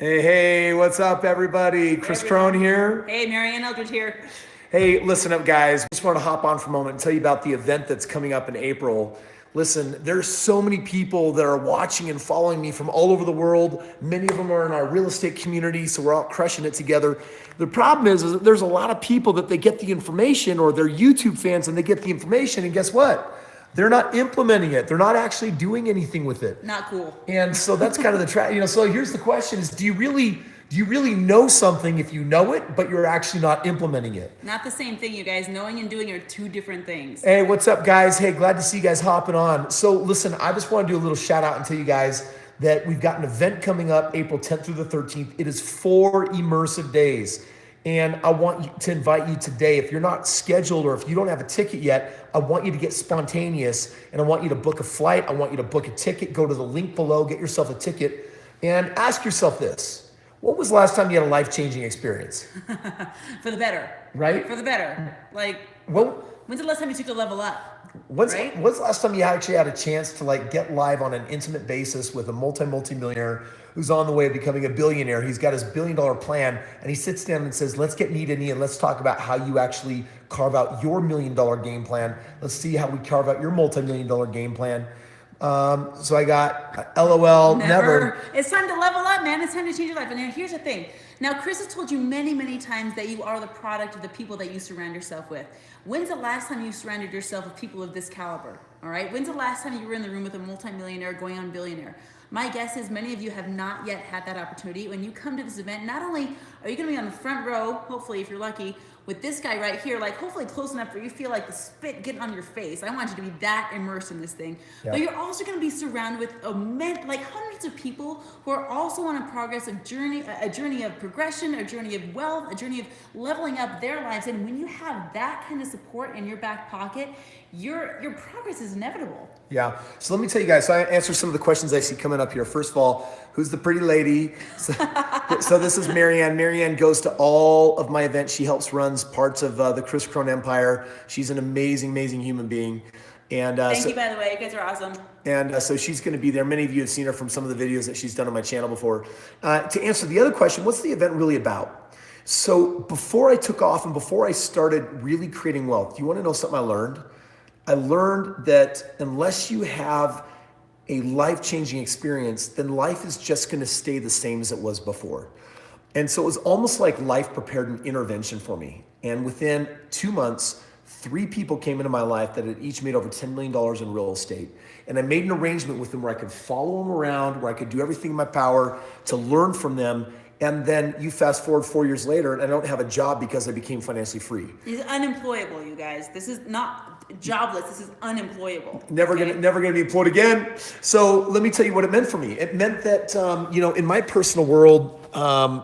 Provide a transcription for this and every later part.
Hey, what's up, everybody? Chris Krohn here. Hey, Marianne here. Hey, listen up, guys. Just want to hop on for a moment and tell you about the event that's coming up in April. Listen, there's so many people that are watching and following me from all over the world. Many of them are in our real estate community, so we're all crushing it together. The problem is that there's a lot of people that they get the information, or they're YouTube fans and they get the information, and guess what? They're not implementing it. They're not actually doing anything with it. Not cool. And so that's kind of the trap. So here's the question: is do you really know something if you know it, but you're actually not implementing it? Not the same thing, you guys. Knowing and doing are two different things. Hey, what's up, guys? Hey, glad to see you guys hopping on. So listen, I just want to do a little shout out and tell you guys that we've got an event coming up April 10th through the 13th. It is 4 immersive days. And I want to invite you today, if you're not scheduled or if you don't have a ticket yet, I want you to get spontaneous and I want you to book a flight. I want you to book a ticket. Go to the link below, get yourself a ticket, and ask yourself this. What was the last time you had a life-changing experience? For the better. Right? For the better. Like, well, when's the last time you took a level up? When's the last time you actually had a chance to get live on an intimate basis with a multi-millionaire who's on the way of becoming a billionaire? He's got his $1 billion plan and he sits down and says, let's get knee to knee and let's talk about how you actually carve out your $1 million game plan. Let's see how we carve out your multi-million-dollar game plan. So I got LOL, never. It's time to level up, man. It's time to change your life. And here's the thing. Now, Chris has told you many, many times that you are the product of the people that you surround yourself with. When's the last time you surrounded yourself with people of this caliber? All right. When's the last time you were in the room with a multimillionaire going on billionaire? My guess is many of you have not yet had that opportunity. When you come to this event, not only are you going to be on the front row, hopefully, if you're lucky, with this guy right here, hopefully close enough where you feel like the spit getting on your face. I want you to be that immersed in this thing. Yeah. But you're also going to be surrounded with hundreds of people who are also on a journey of progression, a journey of wealth, a journey of leveling up their lives. And when you have that kind of support in your back pocket, your progress is inevitable. Yeah. So let me tell you guys, so I answer some of the questions I see coming up here. First of all, who's the pretty lady? So this is Marianne. Marianne goes to all of my events. She helps runs parts of the Chris Krohn empire. She's an amazing, amazing human being. And Thank you, by the way. You guys are awesome. And so she's going to be there. Many of you have seen her from some of the videos that she's done on my channel before. To answer the other question, what's the event really about? So before I took off and before I started really creating wealth, do you want to know something I learned? I learned that unless you have a life-changing experience, then life is just going to stay the same as it was before. And so it was almost like life prepared an intervention for me. And within 2 months, 3 people came into my life that had each made over $10 million in real estate. And I made an arrangement with them where I could follow them around, where I could do everything in my power to learn from them. And then you fast forward 4 years later and I don't have a job because I became financially free. He's unemployable, you guys. This is not jobless. This is unemployable. Never gonna be employed again. So let me tell you what it meant for me. It meant that, in my personal world,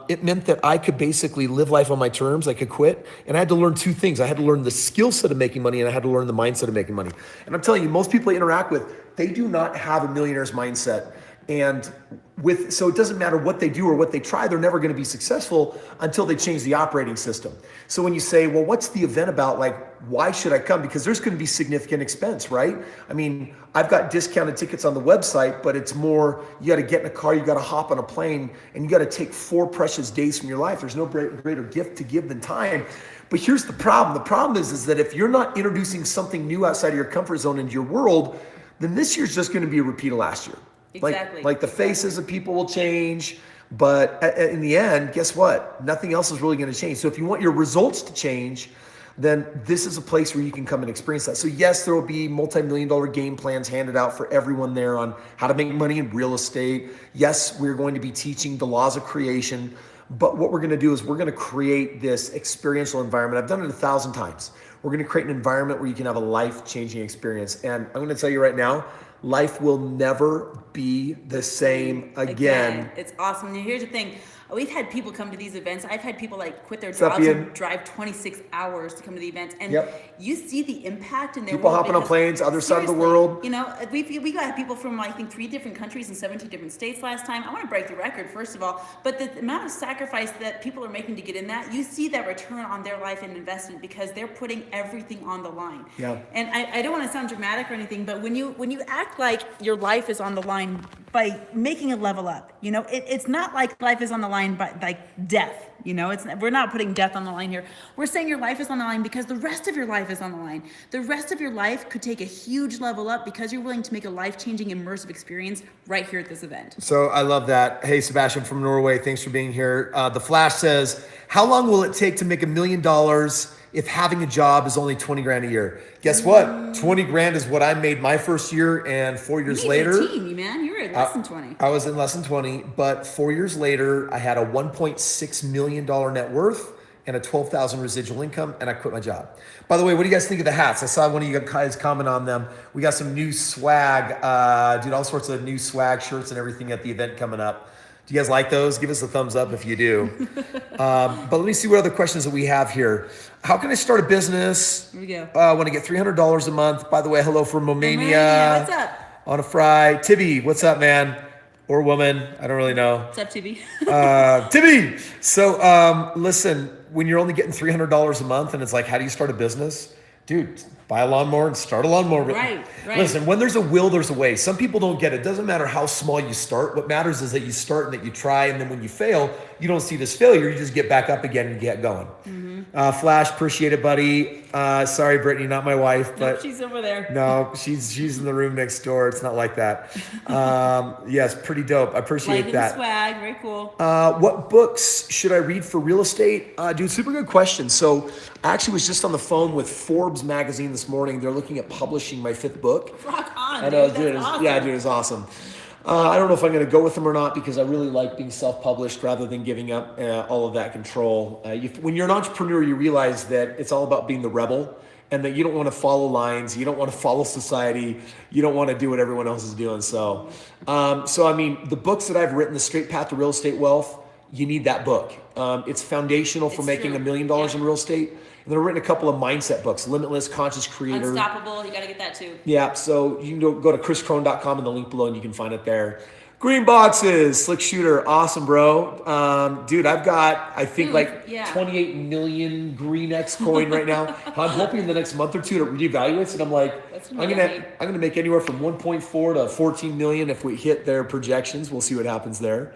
it meant that I could basically live life on my terms. I could quit. And I had to learn 2 things. I had to learn the skill set of making money and I had to learn the mindset of making money. And I'm telling you, most people I interact with, they do not have a millionaire's mindset. And so it doesn't matter what they do or what they try, they're never going to be successful until they change the operating system. So when you say, well, what's the event about? Why should I come? Because there's going to be significant expense, right? I mean, I've got discounted tickets on the website, but it's more, you got to get in a car, you got to hop on a plane, and you got to take 4 precious days from your life. There's no greater gift to give than time. But here's the problem. The problem is that if you're not introducing something new outside of your comfort zone into your world, then this year's just going to be a repeat of last year. Exactly. Like the faces of people will change, but in the end, guess what? Nothing else is really going to change. So if you want your results to change, then this is a place where you can come and experience that. So yes, there will be multi-million-dollar game plans handed out for everyone there on how to make money in real estate. Yes, we're going to be teaching the laws of creation, but what we're going to do is we're going to create this experiential environment. I've done it 1,000 times. We're going to create an environment where you can have a life-changing experience. And I'm going to tell you right now, life will never be the same again. It's awesome. And here's the thing. We've had people come to these events. I've had people quit their jobs and drive 26 hours to come to the events. And you see the impact in their people hopping on planes, other side of the world. We got people from, I think, 3 different countries and 17 different states last time. I want to break the record, first of all. But the amount of sacrifice that people are making to get in that, you see that return on their life and investment because they're putting everything on the line. Yeah. And I don't want to sound dramatic or anything, but when you actually act like your life is on the line by making a level up. You know, it's not like life is on the line by like death. You know, we're not putting death on the line here. We're saying your life is on the line because the rest of your life is on the line. The rest of your life could take a huge level up because you're willing to make a life-changing, immersive experience right here at this event. So I love that. Hey, Sebastian from Norway, thanks for being here. The Flash says, how long will it take to make $1 million if having a job is only 20 grand a year? Guess what? 20 grand is what I made my first year, and 4 years later, man, you were at less than 20. I was in less than 20, but 4 years later, I had a $1.6 million net worth and a 12,000 residual income, and I quit my job. By the way, what do you guys think of the hats? I saw one of you guys comment on them. We got some new swag, dude, all sorts of new swag shirts and everything at the event coming up. Do you guys like those? Give us a thumbs up if you do. But let me see what other questions that we have here. How can I start a business? Here we go. I want to get $300 a month. By the way, hello from Romania. What's up? On a fry. Tibby, what's up, man? Or woman? I don't really know. What's up, Tibby? Tibby. So listen, when you're only getting $300 a month and it's like, how do you start a business? Dude, buy a lawnmower and start a lawnmower. Right. Listen, when there's a will, there's a way. Some people don't get it. It doesn't matter how small you start. What matters is that you start and that you try. And then when you fail, you don't see this failure. You just get back up again and get going. Flash, appreciate it, buddy. Sorry, Brittany, not my wife, but nope, she's over there. No, she's in the room next door. It's not like that. Yes, pretty dope. I appreciate that. Swag, very cool. What books should I read for real estate? Dude, super good question. So I actually was just on the phone with Forbes magazine this morning. They're looking at publishing my 5th book. Rock on, I know, dude. That's awesome. Yeah, dude, it's awesome. I don't know if I'm going to go with them or not because I really like being self-published rather than giving up all of that control. When you're an entrepreneur, you realize that it's all about being the rebel and that you don't want to follow lines. You don't want to follow society. You don't want to do what everyone else is doing. So I mean, the books that I've written, The Straight Path to Real Estate Wealth, you need that book. It's foundational for making $1 million in real estate. And then I've written a couple of mindset books, Limitless, Conscious Creator. Unstoppable, you got to get that too. Yeah, so you can go to chriskrohn.com in the link below and you can find it there. Green boxes, Slick Shooter, awesome, bro. Dude, I've got, I think 28 million Green X coin right now. I'm hoping in the next month or two it reevaluates, and I'm like, I'm gonna make anywhere from 1.4 to 14 million if we hit their projections. We'll see what happens there.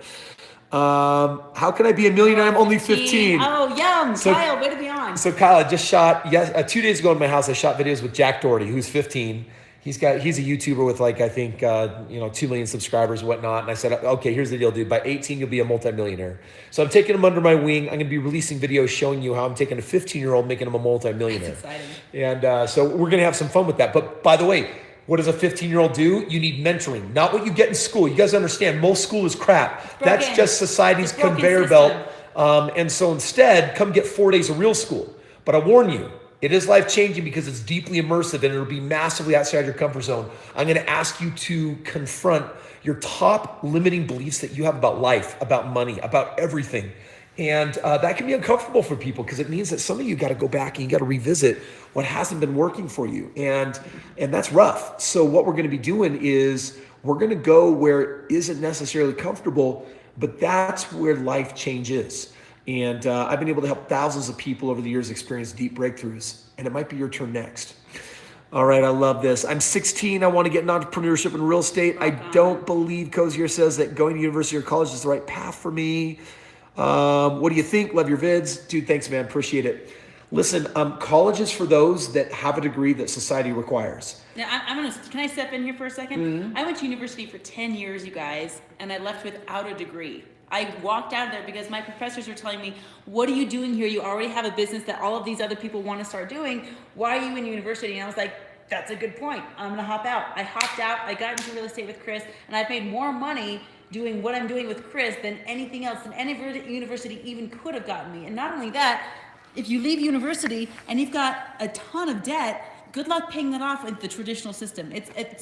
How can I be a millionaire? I'm only 15. Oh, yum. So, Kyle, way to be on. So Kyle, I just shot, 2 days ago in my house, I shot videos with Jack Doherty, who's 15. He's a YouTuber with like, I think, 2 million subscribers and whatnot. And I said, okay, here's the deal, dude. By 18, you'll be a multimillionaire. So I'm taking him under my wing. I'm going to be releasing videos showing you how I'm taking a 15-year-old, making him a multimillionaire. That's exciting. And so we're going to have some fun with that. But by the way, what does a 15-year-old do? You need mentoring, not what you get in school. You guys understand, most school is crap. That's just society's conveyor belt. And so instead, come get 4 days of real school. But I warn you, it is life-changing because it's deeply immersive and it'll be massively outside your comfort zone. I'm going to ask you to confront your top limiting beliefs that you have about life, about money, about everything. And that can be uncomfortable for people because it means that some of you got to go back and you got to revisit what hasn't been working for you. And that's rough. So what we're going to be doing is we're going to go where it isn't necessarily comfortable, but that's where life change is. And I've been able to help thousands of people over the years experience deep breakthroughs. And it might be your turn next. All right, I love this. I'm 16. I want to get into entrepreneurship and real estate. I don't believe Cozier says that going to university or college is the right path for me. What do you think? Love your vids. Dude, thanks, man. Appreciate it. Listen, college is for those that have a degree that society requires. Now, can I step in here for a second? Mm-hmm. I went to university for 10 years, you guys, and I left without a degree. I walked out of there because my professors were telling me, what are you doing here? You already have a business that all of these other people want to start doing. Why are you in university? And I was like, that's a good point. I'm going to hop out. I hopped out. I got into real estate with Chris, and I've made more money doing what I'm doing with Chris than anything else, than any university even could have gotten me. And not only that, if you leave university and you've got a ton of debt, good luck paying that off with the traditional system.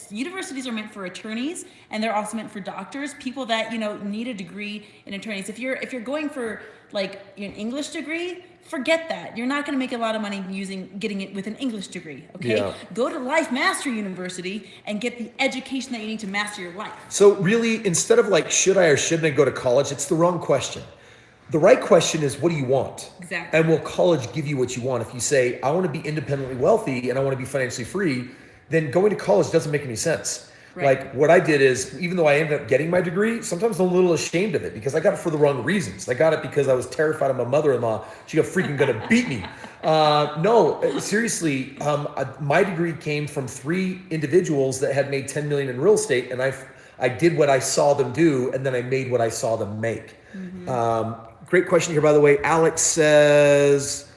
Universities are meant for attorneys, and they're also meant for doctors, people that need a degree in attorneys. If you're going for like an English degree, forget that. You're not going to make a lot of money getting it with an English degree. Okay, yeah. Go to Life Mastery University and get the education that you need to master your life. So really, instead of like, should I or shouldn't I go to college? It's the wrong question. The right question is, what do you want? Exactly. And will college give you what you want? If you say, I want to be independently wealthy and I want to be financially free, then going to college doesn't make any sense. Right. Like what I did is, even though I ended up getting my degree, sometimes I'm a little ashamed of it because I got it for the wrong reasons. I got it because I was terrified of my mother-in-law. She got freaking gonna beat me. No, seriously, my degree came from 3 individuals that had made 10 million in real estate, and I did what I saw them do, and then I made what I saw them make. Great question here, by the way. Alex says,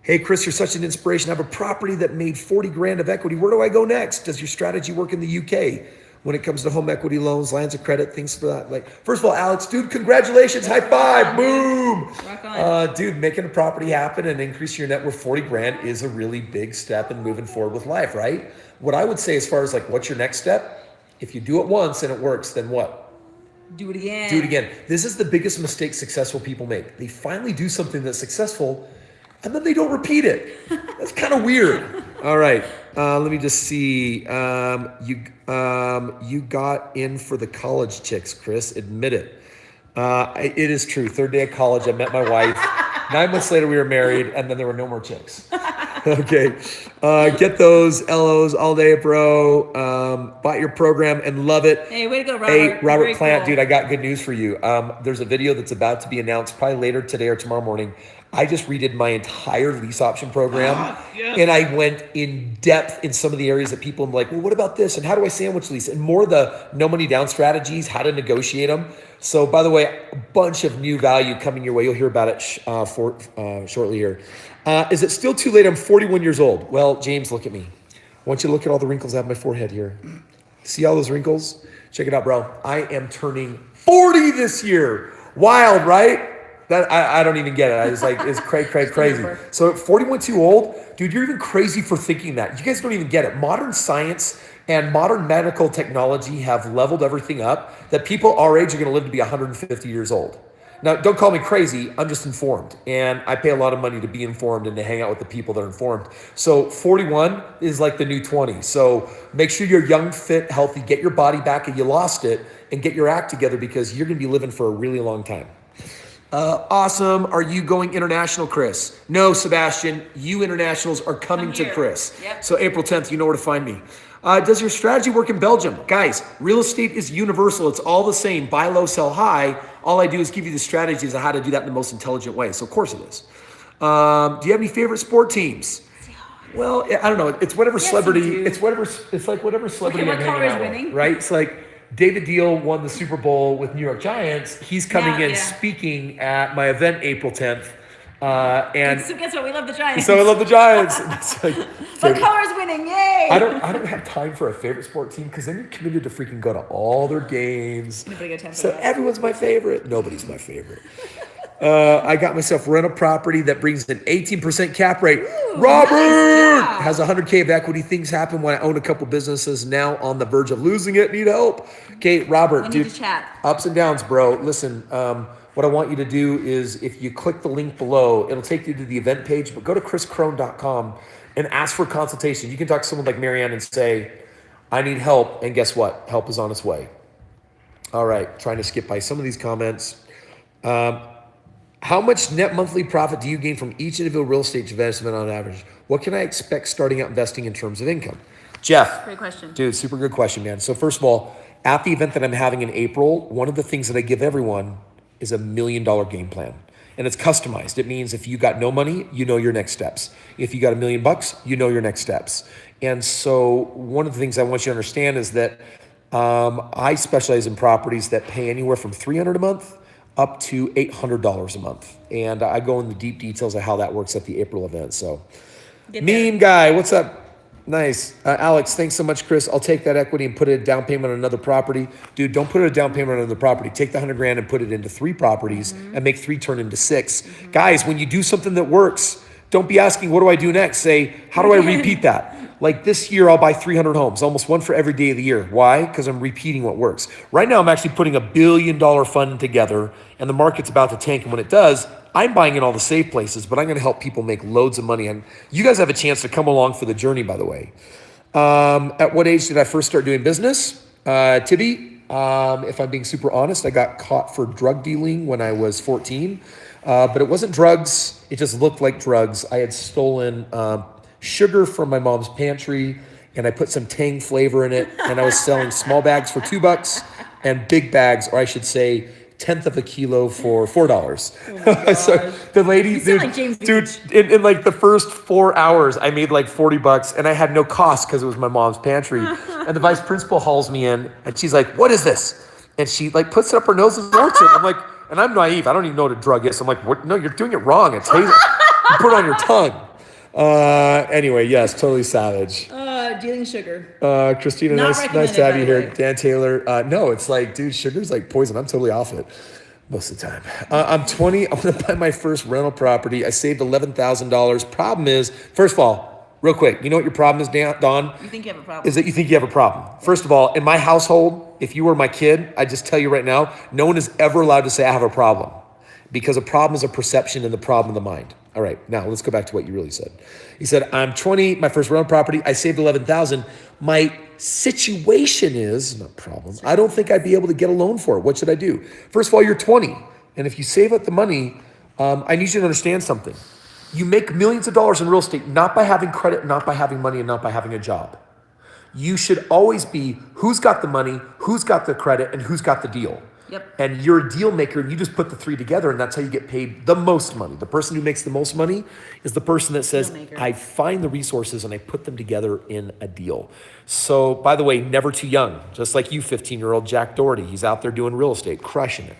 hey, Chris, you're such an inspiration. I have a property that made 40 grand of equity. Where do I go next? Does your strategy work in the UK when it comes to home equity loans, lines of credit, things for that? Like, first of all, Alex, dude, congratulations. High five. Boom. Rock on. Dude, making a property happen and increase your net worth 40 grand is a really big step in moving forward with life, right? What I would say as far as like, what's your next step? If you do it once and it works, then what? Do it again. Do it again. This is the biggest mistake successful people make. They finally do something that's successful and then they don't repeat it. That's kind of weird. All right. Let me just see. You got in for the college chicks, Chris. Admit it. It is true. 3rd day of college, I met my wife. 9 months later, we were married, and then there were no more chicks. Okay. Get those LOs all day, bro. Bought your program and love it. Hey, way to go, Robert. Hey, Robert Very Plant, cool. dude, I got good news for you. There's a video that's about to be announced probably later today or tomorrow morning. I just redid my entire lease option program, and I went in depth in some of the areas that people are like, well, what about this? And how do I sandwich lease? And more the no money down strategies, how to negotiate them. So by the way, a bunch of new value coming your way. You'll hear about it shortly here. Is it still too late? I'm 41 years old. Well, James, look at me. I want you to look at all the wrinkles I have on my forehead here. See all those wrinkles? Check it out, bro. I am turning 40 this year. Wild, right? That I don't even get it. I was like, it's crazy. So at 41 too old, dude, you're even crazy for thinking that. You guys don't even get it. Modern science and modern medical technology have leveled everything up that people our age are going to live to be 150 years old. Now, don't call me crazy. I'm just informed. And I pay a lot of money to be informed and to hang out with the people that are informed. So 41 is like the new 20. So make sure you're young, fit, healthy, get your body back if you lost it, and get your act together because you're going to be living for a really long time. Awesome. Are you going international, Chris? No, Sebastian. You internationals are coming to Chris. Yep. So April 10th, you know where to find me. Does your strategy work in Belgium? Guys, real estate is universal. It's all the same. Buy low, sell high. All I do is give you the strategies of how to do that in the most intelligent way. So of course it is. Do you have any favorite sport teams? Well, I don't know. It's whatever celebrity. It's like whatever celebrity Okay, what I'm color hanging is out winning? with, right? It's like David Deal won the Super Bowl with New York Giants. He's coming in speaking at my event April 10th. And so guess what? We love the Giants. so I love the Giants. It's like, What color is winning? Yay! I don't have time for a favorite sport team because then you're committed to freaking go to all their games. Nobody got time for So that. everyone's my favorite. Nobody's my favorite. I got myself rental property that brings an 18% cap rate. Robert nice. has 100K of equity. Things happen when I own a couple businesses. Now on the verge of losing it. Need help. Okay, Robert, We dude. need to chat. Ups and downs, bro. Listen, what I want you to do is if you click the link below, it'll take you to the event page, but go to chriskrohn.com and ask for a consultation. You can talk to someone like Marianne and say, I need help. And guess what? Help is on its way. All right, trying to skip by some of these comments. How much net monthly profit do you gain from each individual real estate investment on average? What can I expect starting out investing in terms of income? Jeff. Great question. Dude, super good question, man. So first of all, at the event that I'm having in April, one of the things that I give everyone is $1 million game plan. And it's customized. It means if you got no money, you know your next steps. If you got $1 million, you know your next steps. And so one of the things I want you to understand is that I specialize in properties that pay anywhere from $300 a month up to $800 a month. And I go in the deep details of how that works at the April event. So meme guy, what's up? Nice. Alex, thanks so much, Chris. I'll take that equity and put it a down payment on another property. Dude, don't put it a down payment on another property. Take the 100 grand and put it into 3 properties and make 3 turn into 6. Guys, when you do something that works, don't be asking, what do I do next? Say, how do I repeat that? Like this year, I'll buy 300 homes, almost 1 for every day of the year. Why? Because I'm repeating what works. Right now, I'm actually putting $1 billion fund together and the market's about to tank. And when it does, I'm buying in all the safe places, but I'm going to help people make loads of money. And you guys have a chance to come along for the journey, by the way. At what age did I first start doing business? Tibby, if I'm being super honest, I got caught for drug dealing when I was 14. But it wasn't drugs. It just looked like drugs. I had stolen sugar from my mom's pantry and I put some Tang flavor in it, and I was selling small bags for $2 and big bags, or I should say, 1/10 of a kilo for $4. Oh So the lady, You sound like James Beach. in like the first 4 hours, I made like $40, and I had no cost because it was my mom's pantry. And the vice principal hauls me in, and she's like, "What is this?" And she like puts it up her nose and snorts it. I'm like, and I'm naive. I don't even know what a drug is. I'm like, "What? No, you're doing it wrong. It's hazel. You put it on your tongue." Anyway, yes, totally savage. Dealing sugar. Christina, Not nice to have you recommended, by the here. way. Dan Taylor, no, it's like, dude, sugar's like poison. I'm totally off it most of the time. I'm 20. I'm gonna buy my first rental property. I saved $11,000. Problem is, first of all, real quick, you know what your problem is, Dawn? You think you have a problem? Is that you think you have a problem. First of all, in my household, if you were my kid, I just tell you right now, no one is ever allowed to say I have a problem, because a problem is a perception and the problem of the mind. All right, now let's go back to what you really said. You said, I'm 20, my first rental property, I saved 11,000. My situation is, not problem, I don't think I'd be able to get a loan for it. What should I do? First of all, you're 20. And if you save up the money, I need you to understand something. You make millions of dollars in real estate, not by having credit, not by having money, and not by having a job. You should always be who's got the money, who's got the credit, and who's got the deal. Yep. And you're a deal maker, and you just put the three together, and that's how you get paid the most money. The person who makes the most money is the person that says, Deal maker. I find the resources and I put them together in a deal. So, by the way, never too young. Just like you, 15-year-old Jack Doherty. He's out there doing real estate, crushing it.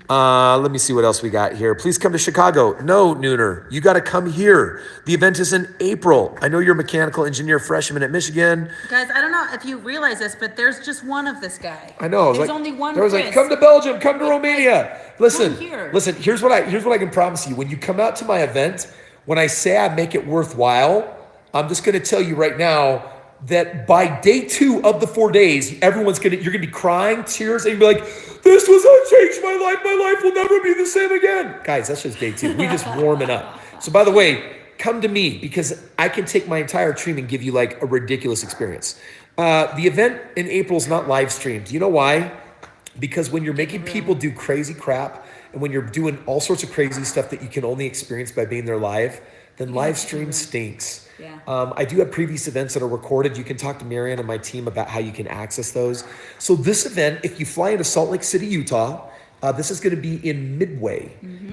Let me see what else we got here. Please come to Chicago. No, Nooner, you got to come here. The event is in April. I know you're a mechanical engineer freshman at Michigan. Guys, I don't know if you realize this, but there's just one of this guy. I know. There's like, only one there was Chris. like, come to Belgium, come to Romania. Listen, Come here. listen. Here's what I can promise you. When you come out to my event, when I say I make it worthwhile, I'm just going to tell you right now that by day 2 of the 4 days, you're gonna be crying tears, and you'll be like, "This was what changed my life. My life will never be the same again." Guys, that's just day 2. We just warming up. So by the way, come to me, because I can take my entire team and give you like a ridiculous experience. The event in April is not live streamed. You know why? Because when you're making people do crazy crap, and when you're doing all sorts of crazy stuff that you can only experience by being there live, then live stream stinks. Yeah. I do have previous events that are recorded. You can talk to Marianne and my team about how you can access those. So this event, if you fly into Salt Lake City, Utah, this is going to be in Midway.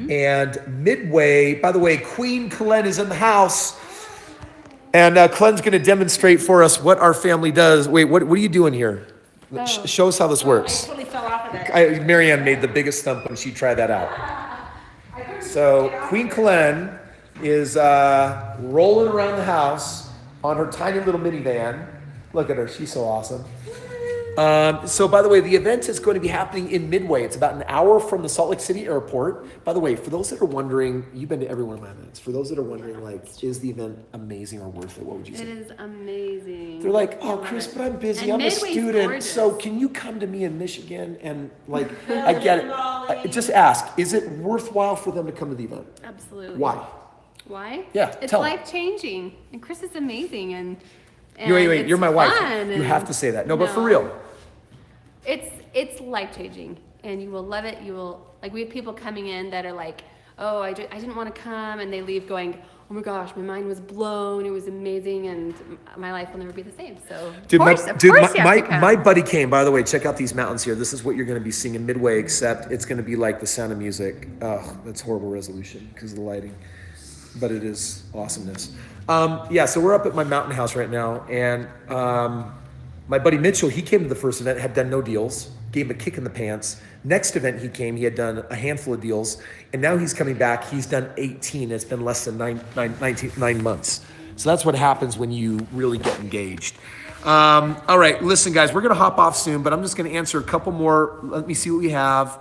And Midway, by the way, Queen Kalen is in the house. And Kalen's going to demonstrate for us what our family does. Wait, what are you doing here? Show us how this works. I totally fell off of that. Marianne made the biggest thump when she tried that out. So Queen Kalen is rolling around the house on her tiny little minivan. Look at her, she's so awesome. So by the way, the event is going to be happening in Midway. It's about an hour from the Salt Lake City airport. By the way, for those that are wondering, you've been to every one of my events. For those that are wondering, like, is the event amazing or worth it? What would you say? It is amazing. They're like, oh, Chris, but I'm busy. And I'm a Midway's student. gorgeous. So can you come to me in Michigan? And like, I get it. Just ask, is it worthwhile for them to come to the event? Absolutely. Why? Why? Yeah, It's tell 'em. life-changing. And Chris is amazing. And Wait, it's you're my wife. fun, You and- have to say that. No, but for real. It's life-changing. And you will love it. You will, like, we have people coming in that are like, oh, I didn't want to come. And they leave going, oh my gosh, my mind was blown. It was amazing. And my life will never be the same. So, Dude, of course you have to come. my buddy came. By the way, check out these mountains here. This is what you're going to be seeing in Midway, except it's going to be like The Sound of Music. Oh, that's horrible resolution because of the lighting, but it is awesomeness. Yeah, so we're up at my mountain house right now, and my buddy Mitchell, he came to the first event, had done no deals, gave him a kick in the pants. Next event he came, he had done a handful of deals, and now he's coming back. He's done 18. It's been less than 9 months. So that's what happens when you really get engaged. All right, listen, guys, we're going to hop off soon, but I'm just going to answer a couple more. Let me see what we have.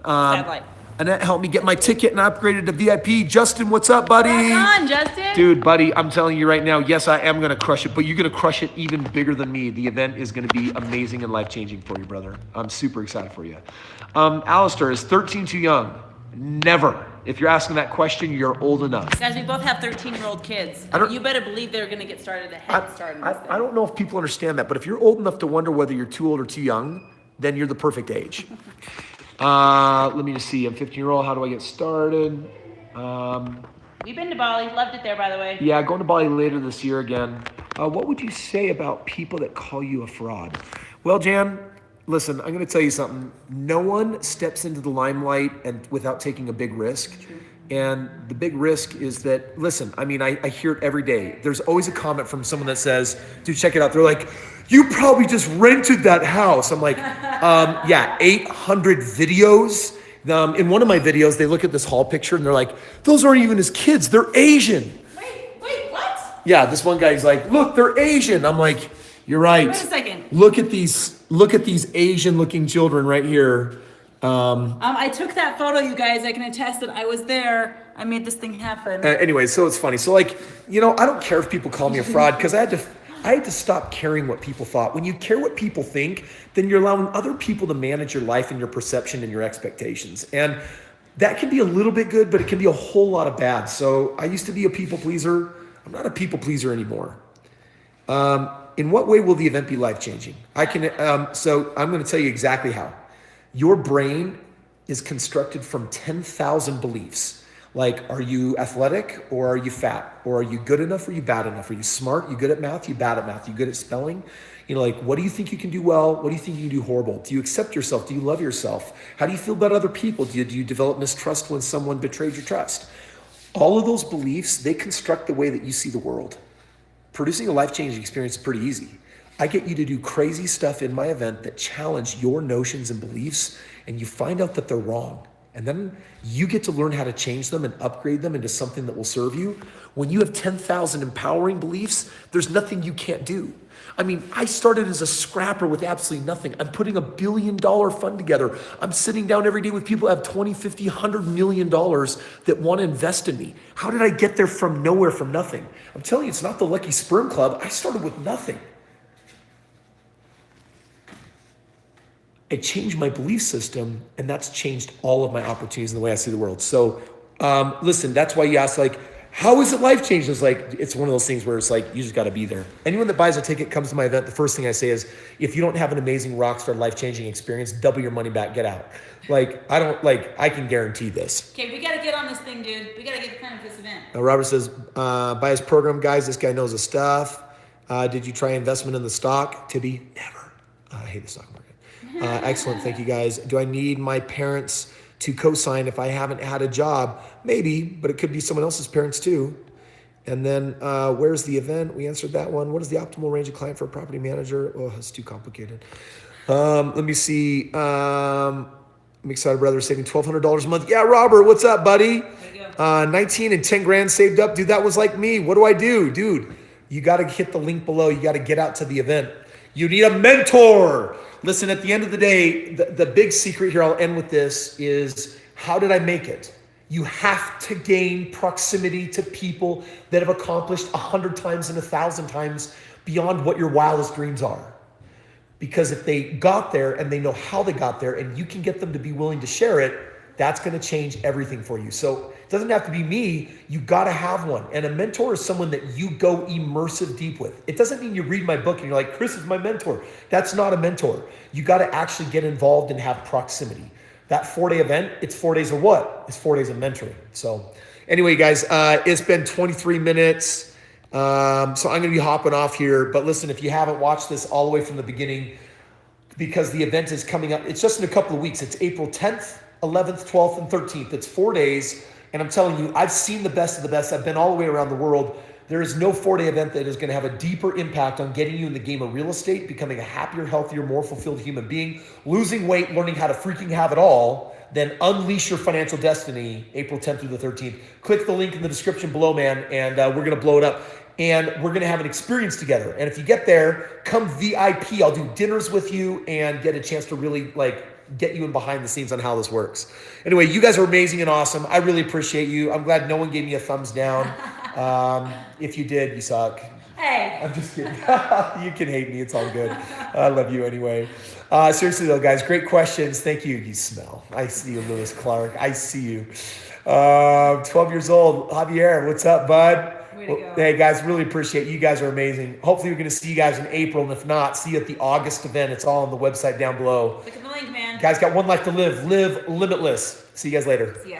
Satellite. Annette helped me get my ticket and I upgraded to VIP. Justin, what's up, buddy? Rock on, Justin. Dude, buddy, I'm telling you right now, yes, I am going to crush it, but you're going to crush it even bigger than me. The event is going to be amazing and life-changing for you, brother. I'm super excited for you. Alistair, is 13 too young? Never. If you're asking that question, you're old enough. Guys, we both have 13-year-old kids. You better believe they're going to get started a head start in this thing. I don't know if people understand that, but if you're old enough to wonder whether you're too old or too young, then you're the perfect age. Let me just see. I'm 15-year-old. How do I get started? We've been to Bali. Loved it there, by the way. Yeah, going to Bali later this year again. What would you say about people that call you a fraud? Well, Jan, listen, I'm going to tell you something. No one steps into the limelight and without taking a big risk. And the big risk is that, listen, I mean, I hear it every day. There's always a comment from someone that says, dude, check it out. They're like, you probably just rented that house. I'm like, yeah, 800 videos. In one of my videos, they look at this hall picture and they're like, those aren't even his kids. They're Asian. Wait, what? Yeah, this one guy's like, look, they're Asian. I'm like, you're right. Wait a second. Look at these Asian looking children right here. I took that photo, you guys. I can attest that I was there. I made this thing happen. Anyway, so it's funny. So like, I don't care if people call me a fraud because I had to stop caring what people thought. When you care what people think, then you're allowing other people to manage your life and your perception and your expectations. And that can be a little bit good, but it can be a whole lot of bad. So I used to be a people pleaser. I'm not a people pleaser anymore. In what way will the event be life-changing? So I'm going to tell you exactly how. Your brain is constructed from 10,000 beliefs. Like, are you athletic or are you fat? Or are you good enough or are you bad enough? Are you smart? You good at math? You bad at math? You good at spelling? Like, what do you think you can do well? What do you think you can do horrible? Do you accept yourself? Do you love yourself? How do you feel about other people? Do you develop mistrust when someone betrayed your trust? All of those beliefs, they construct the way that you see the world. Producing a life-changing experience is pretty easy. I get you to do crazy stuff in my event that challenge your notions and beliefs, and you find out that they're wrong. And then you get to learn how to change them and upgrade them into something that will serve you. When you have 10,000 empowering beliefs, there's nothing you can't do. I mean, I started as a scrapper with absolutely nothing. I'm putting $1 billion fund together. I'm sitting down every day with people who have 20, 50, $100 million that want to invest in me. How did I get there from nowhere, from nothing? I'm telling you, it's not the Lucky Sperm Club. I started with nothing. I changed my belief system, and that's changed all of my opportunities and the way I see the world. So listen, that's why you ask, like, how is it life-changing? It's one of those things where it's like, you just got to be there. Anyone that buys a ticket, comes to my event, the first thing I say is, if you don't have an amazing rockstar life-changing experience, double your money back, get out. I can guarantee this. Okay, we got to get on this thing, dude. We got to get planned for this event. Robert says, buy his program, guys. This guy knows his stuff. Did you try investment in the stock? Tibby, never. I hate the stock market. Excellent. Thank you, guys. Do I need my parents to co-sign if I haven't had a job? Maybe, but it could be someone else's parents too. And then where's the event? We answered that one. What is the optimal range of client for a property manager? Oh, it's too complicated. Let me see. I'm excited, brother, saving $1,200 a month. Yeah, Robert, what's up, buddy? 19 and 10 grand saved up. Dude, that was like me. What do I do? Dude, you got to hit the link below. You got to get out to the event. You need a mentor. Listen, at the end of the day, the big secret here, I'll end with this, is how did I make it? You have to gain proximity to people that have accomplished 100 times and 1,000 times beyond what your wildest dreams are. Because if they got there and they know how they got there and you can get them to be willing to share it, that's going to change everything for you. So it doesn't have to be me. You got to have one. And a mentor is someone that you go immersive deep with. It doesn't mean you read my book and you're like, Chris is my mentor. That's not a mentor. You got to actually get involved and have proximity. That 4-day event, it's 4 days of what? It's 4 days of mentoring. So anyway, guys, it's been 23 minutes. So I'm going to be hopping off here. But listen, if you haven't watched this all the way from the beginning, because the event is coming up, it's just in a couple of weeks. It's April 10th. 11th, 12th, and 13th. It's 4 days. And I'm telling you, I've seen the best of the best. I've been all the way around the world. There is no 4-day event that is going to have a deeper impact on getting you in the game of real estate, becoming a happier, healthier, more fulfilled human being, losing weight, learning how to freaking have it all, then unleash your financial destiny, April 10th through the 13th. Click the link in the description below, man, and we're going to blow it up. And we're going to have an experience together. And if you get there, come VIP. I'll do dinners with you and get a chance to really get you in behind the scenes on how this works. Anyway, you guys are amazing and awesome. I really appreciate you. I'm glad no one gave me a thumbs down. If you did, you suck. Hey. I'm just kidding. You can hate me. It's all good. I love you anyway. Seriously though, guys, great questions. Thank you. You smell. I see you, Lewis Clark. I see you. 12 years old. Javier, what's up, bud? Well, hey guys, really appreciate you. You guys are amazing. Hopefully we're going to see you guys in April, and if not, see you at the August event. It's all on the website down below. Look at the link, man. Guys, got one life to live. Live limitless. See you guys later. See ya.